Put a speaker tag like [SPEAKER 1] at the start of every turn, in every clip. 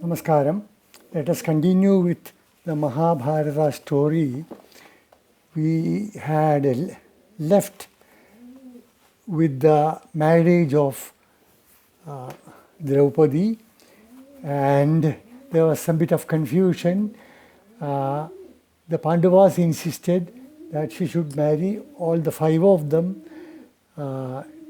[SPEAKER 1] Namaskaram. Let us continue with the Mahabharata story. We had left with the marriage of Draupadi, and there was some bit of confusion. The Pandavas insisted that she should marry all the five of them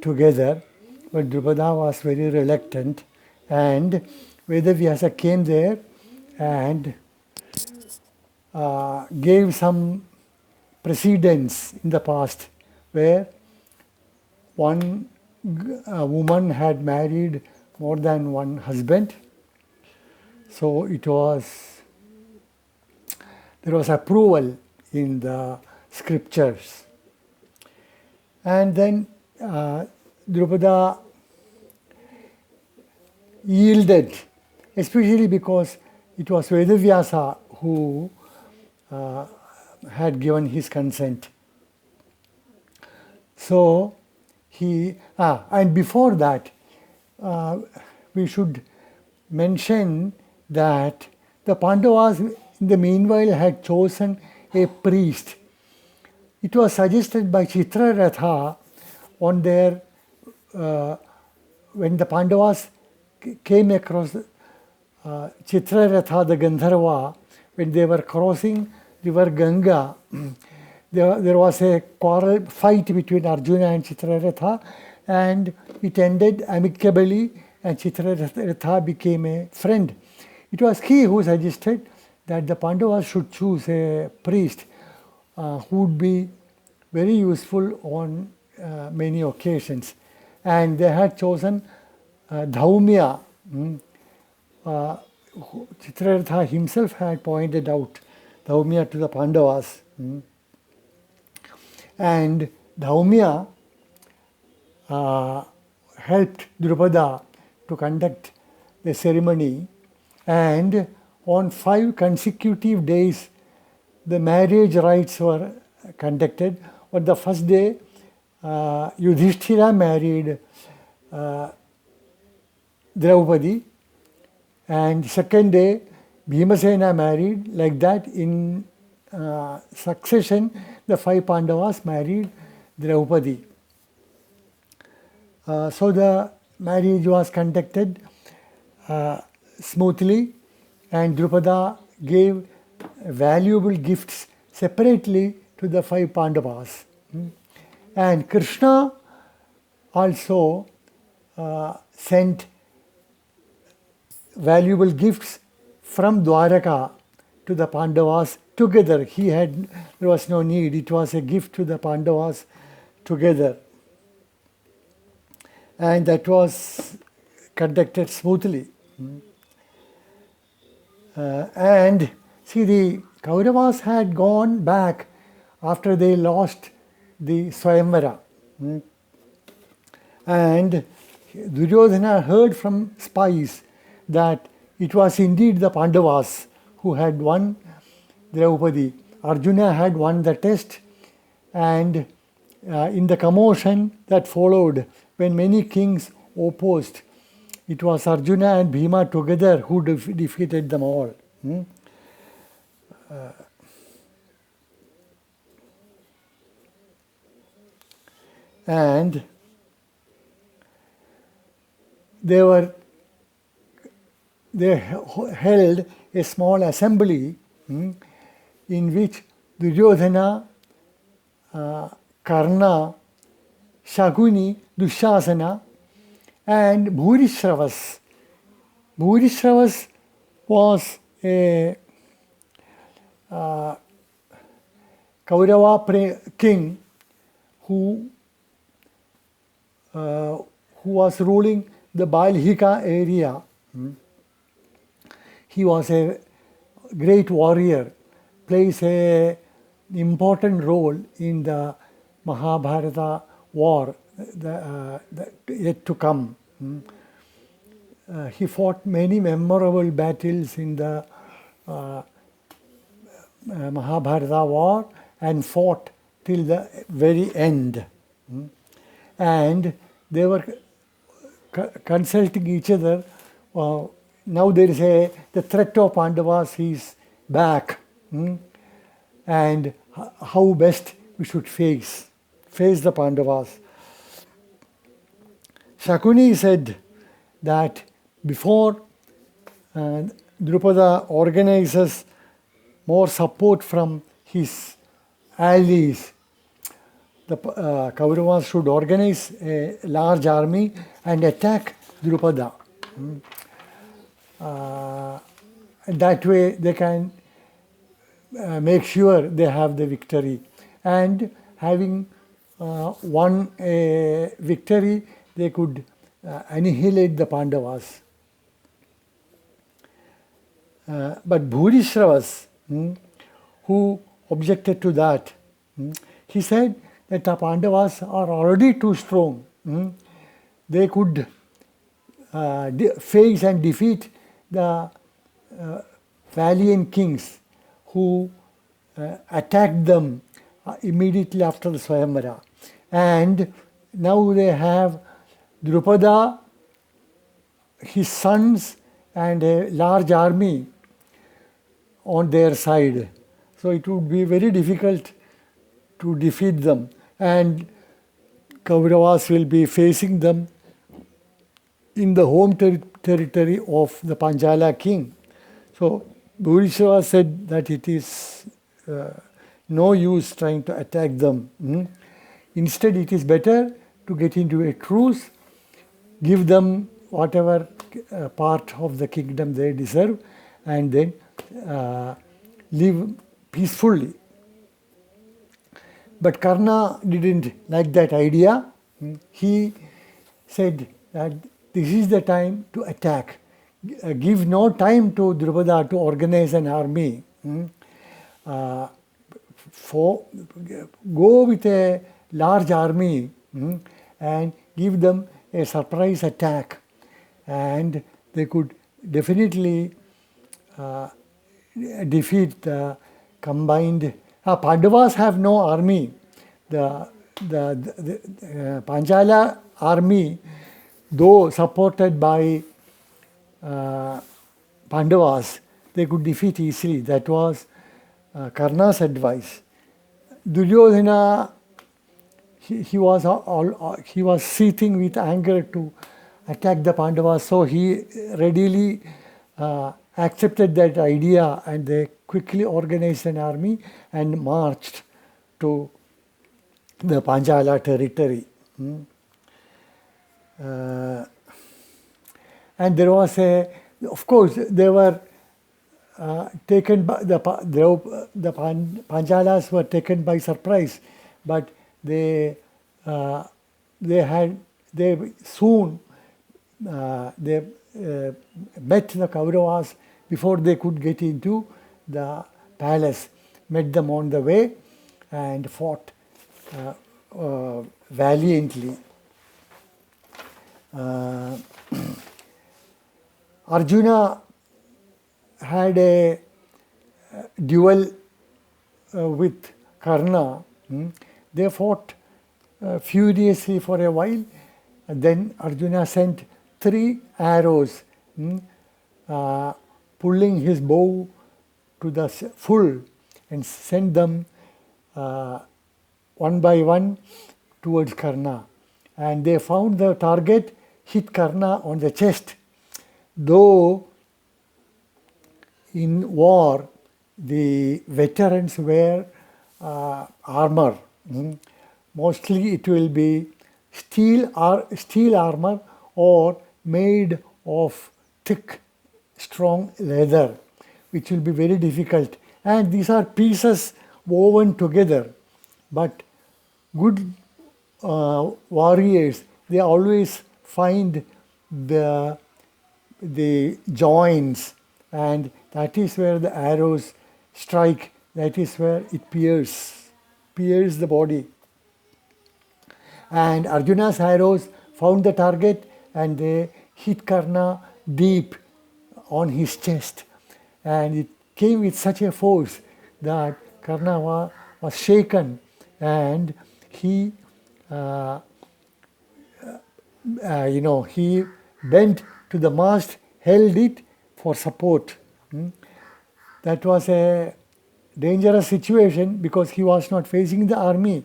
[SPEAKER 1] together, but Drupada was very reluctant, and Vedavyasa came there and gave some precedents in the past where one woman had married more than one husband. So there was approval in the scriptures. And then Drupada yielded, especially because it was Vedavyasa who had given his consent. So and before that, we should mention that the Pandavas in the meanwhile had chosen a priest. It was suggested by Chitraratha on their, when the Pandavas came across Chitraratha, the Gandharva, when they were crossing river Ganga, there was a quarrel, fight between Arjuna and Chitraratha, and it ended amicably, and Chitraratha became a friend. It was he who suggested that the Pandavas should choose a priest who would be very useful on many occasions. And they had chosen Dhaumya. Chitraratha himself had pointed out Dhaumya to the Pandavas. And Dhaumya helped Drupada to conduct the ceremony, and on 5 consecutive days the marriage rites were conducted. On the first day, Yudhishthira married Draupadi, and second day Bhimasena married. Like that, in succession, the 5 Pandavas married Draupadi. So the marriage was conducted smoothly, and Drupada gave valuable gifts separately to the 5 Pandavas. And Krishna also sent valuable gifts from Dwaraka to the Pandavas together. There was no need, it was a gift to the Pandavas together. And that was conducted smoothly. And see, the Kauravas had gone back after they lost the Swayamvara. And Duryodhana heard from spies that it was indeed the Pandavas who had won Draupadi. Arjuna had won the test, and in the commotion that followed, when many kings opposed, it was Arjuna and Bhima together who defeated them all. And they held a small assembly in which Duryodhana, Karna, Shakuni, Dushasana, and Bhurishravas. Bhurishravas was a Kaurava king who was ruling the Balhika area. He was a great warrior, plays an important role in the Mahabharata war yet to come. He fought many memorable battles in the Mahabharata war and fought till the very end. And they were consulting each other now there is the threat of Pandavas is back, and how best we should face the Pandavas. Shakuni said that before Drupada organizes more support from his allies, the Kauravas should organize a large army and attack Drupada. That way they can make sure they have the victory. And having won a victory, they could annihilate the Pandavas. But Bhurishravas, who objected to that, he said that the Pandavas are already too strong. They could face and defeat the valiant kings who attacked them immediately after the Swayamvara. And now they have Drupada, his sons, and a large army on their side. So it would be very difficult to defeat them. And Kauravas will be facing them in the home territory of the Panchala king. So Bhurishava said that it is no use trying to attack them. Instead, it is better to get into a truce, give them whatever part of the kingdom they deserve, and then live peacefully. But Karna didn't like that idea. He said that this is the time to attack. Give no time to Drupada to organize an army. Go with a large army and give them a surprise attack, and they could definitely defeat the combined. Pandavas have no army. The Panchala army, though supported by Pandavas, they could defeat easily. That was Karna's advice. Duryodhana, he was seething with anger to attack the Pandavas, so he readily accepted that idea, and they quickly organized an army and marched to the Panchala territory. And there was of course, they were taken by the Panchalas were taken by surprise, but they soon met the Kauravas before they could get into the palace, met them on the way and fought valiantly. Arjuna had a duel with Karna. They fought furiously for a while, and then Arjuna sent 3 arrows, pulling his bow to the full, and sent them one by one towards Karna. And they found the target, hit Karna on the chest. Though in war the veterans wear armor, mostly it will be steel armor or made of thick, strong leather, which will be very difficult. And these are pieces woven together. But good warriors, they always find the joints, and that is where the arrows strike, that is where it pierces the body. And Arjuna's arrows found the target and they hit Karna deep on his chest, and it came with such a force that Karna was shaken, and he he bent to the mast, held it, for support. That was a dangerous situation because he was not facing the army.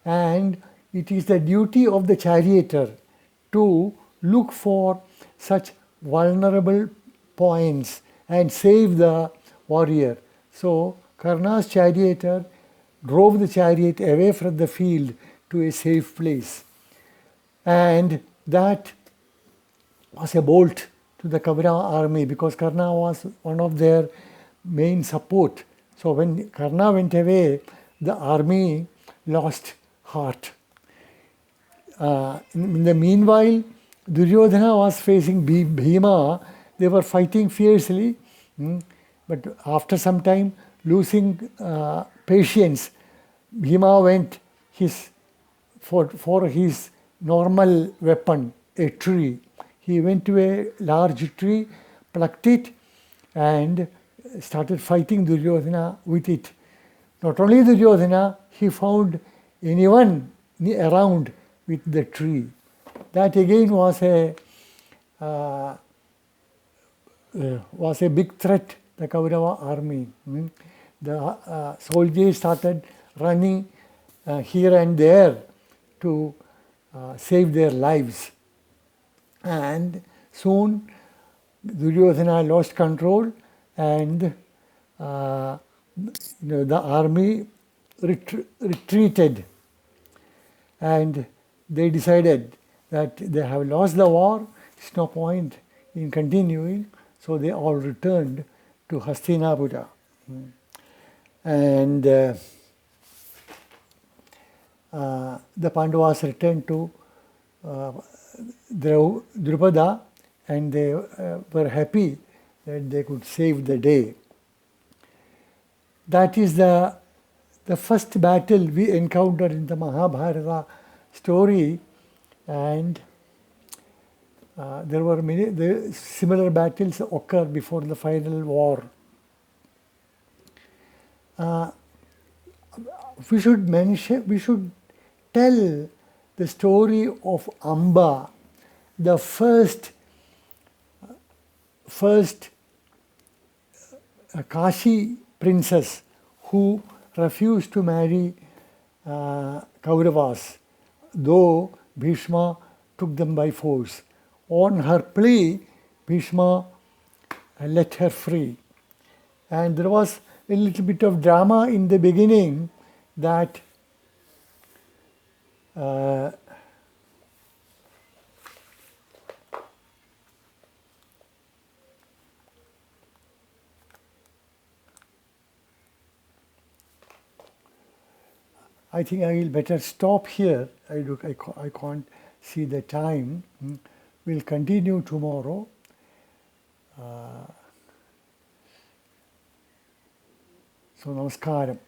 [SPEAKER 1] And it is the duty of the charioteer to look for such vulnerable points and save the warrior. So Karna's charioteer drove the chariot away from the field to a safe place. And that was a bolt to the Kaurava army because Karna was one of their main support. So when Karna went away, the army lost heart. In the meanwhile, Duryodhana was facing Bhima. They were fighting fiercely, but after some time, losing patience, Bhima went for his normal weapon, a tree. He went to a large tree, plucked it, and started fighting Duryodhana with it. Not only Duryodhana, he found anyone around with the tree. That again was a big threat, the Kaurava army. The soldiers started running here and there to save their lives. And soon Duryodhana lost control and the army retreated. And they decided that they have lost the war, it's no point in continuing, so they all returned to Hastinapura. And the Pandavas returned to Drupada, and they were happy that they could save the day. That is the first battle we encountered in the Mahabharata story, and there were many similar battles occur before the final war. We should tell the story of Amba, the first Kashi princess who refused to marry Kauravas, though Bhishma took them by force. On her plea, Bhishma let her free. And there was a little bit of drama in the beginning that I think I will better stop here. I can't see the time. We'll continue tomorrow. So, namaskaram.